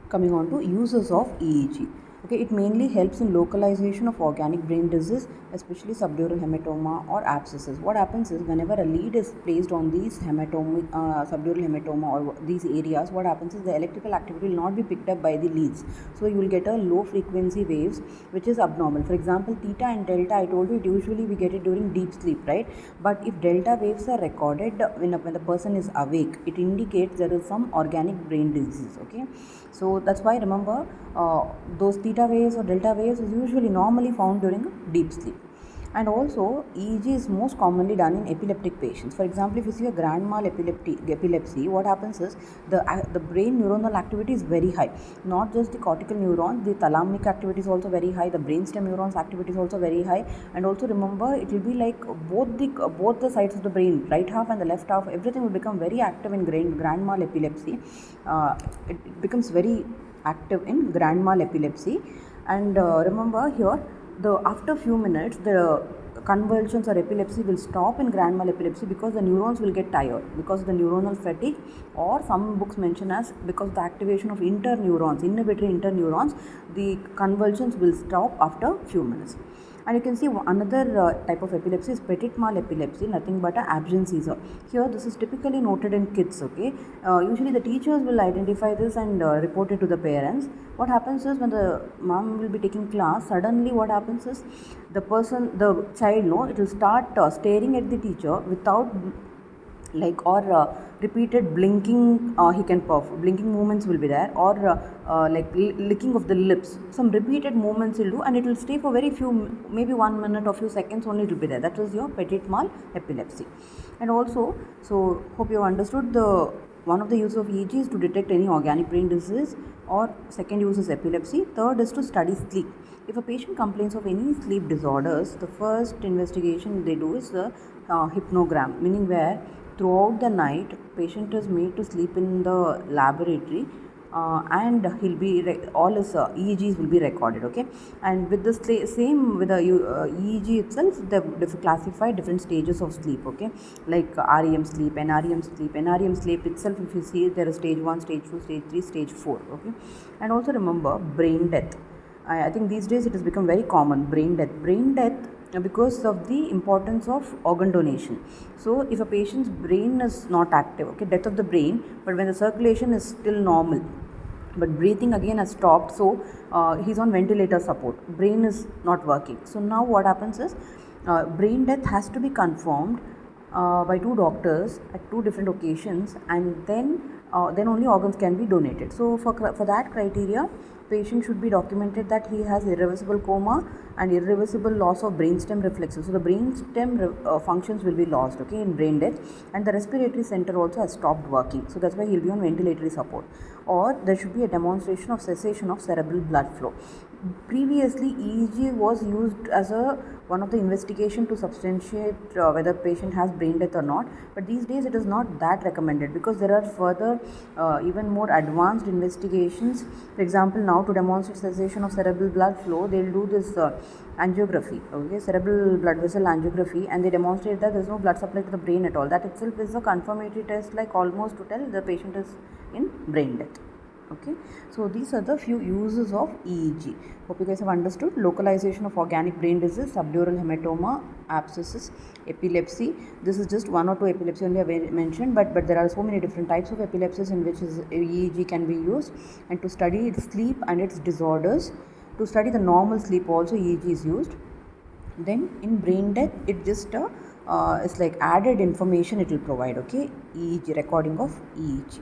Coming on to uses of EEG. Okay, it mainly helps in localization of organic brain disease, especially subdural hematoma or abscesses. What happens is whenever a lead is placed on these subdural hematoma or these areas, what happens is the electrical activity will not be picked up by the leads. So you will get a low frequency waves which is abnormal. For example, theta and delta, I told you, usually we get it during deep sleep, right? But if delta waves are recorded when the person is awake, it indicates there is some organic brain disease. Okay, so that's why remember those theta waves or delta waves is usually normally found during deep sleep. And also EEG is most commonly done in epileptic patients. For example, if you see a grand mal epilepsy, what happens is the brain neuronal activity is very high. Not just the cortical neurons, the thalamic activity is also very high, the brainstem neurons activity is also very high. And also remember, it will be like both the sides of the brain, right half and the left half, everything will become very active in grand mal epilepsy. It becomes very active in grand mal epilepsy. And remember here, after few minutes the convulsions or epilepsy will stop in grand mal epilepsy because the neurons will get tired because of the neuronal fatigue, or some books mention as because of the activation of inhibitory interneurons, the convulsions will stop after few minutes. And you can see another type of epilepsy is petit mal epilepsy, nothing but an absence seizure. Here this is typically noted in kids. Okay, usually the teachers will identify this and report it to the parents. What happens is when the mom will be taking class, suddenly what happens is the child, it will start staring at the teacher without repeated blinking. He can perform blinking movements will be there, or licking of the lips. Some repeated movements will do, and it will stay for very few, maybe 1 minute or few seconds only it will be there. That is your petit mal epilepsy. And also, so hope you have understood one of the uses of EEG is to detect any organic brain disease, or second use is epilepsy. Third is to study sleep. If a patient complains of any sleep disorders, the first investigation they do is the hypnogram, meaning where throughout the night patient is made to sleep in the laboratory, and he'll be all his EEGs will be recorded. Okay, and with the same with the EEG itself, they've classified different stages of sleep. Okay, like REM sleep, NREM sleep. NREM sleep itself, if you see, there is stage 1, stage 2, stage 3, stage 4. Okay, and also remember brain death. I think these days it has become very common, brain death because of the importance of organ donation. So if a patient's brain is not active, okay, death of the brain, but when the circulation is still normal, but breathing again has stopped, so he's on ventilator support, brain is not working. So now what happens is brain death has to be confirmed by two doctors at two different occasions, and then only organs can be donated. So for that criteria, patient should be documented that he has irreversible coma and irreversible loss of brainstem reflexes. So the brainstem functions will be lost, okay, in brain death, and the respiratory center also has stopped working. So that's why he'll be on ventilatory support. Or there should be a demonstration of cessation of cerebral blood flow. Previously, EEG was used as one of the investigation to substantiate whether patient has brain death or not, but these days it is not that recommended because there are further even more advanced investigations. For example, now to demonstrate cessation of cerebral blood flow, they will do this angiography, okay, cerebral blood vessel angiography, and they demonstrate that there is no blood supply to the brain at all. That itself is a confirmatory test, like almost to tell the patient is in brain death. Okay, so these are the few uses of EEG. Hope you guys have understood. Localization of organic brain disease, subdural hematoma, abscesses, epilepsy. This is just one or two epilepsy only I mentioned, but there are so many different types of epilepsies in which EEG can be used. And to study its sleep and its disorders, to study the normal sleep also EEG is used. Then in brain death, it just it's like added information it will provide. Okay, EEG, recording of EEG.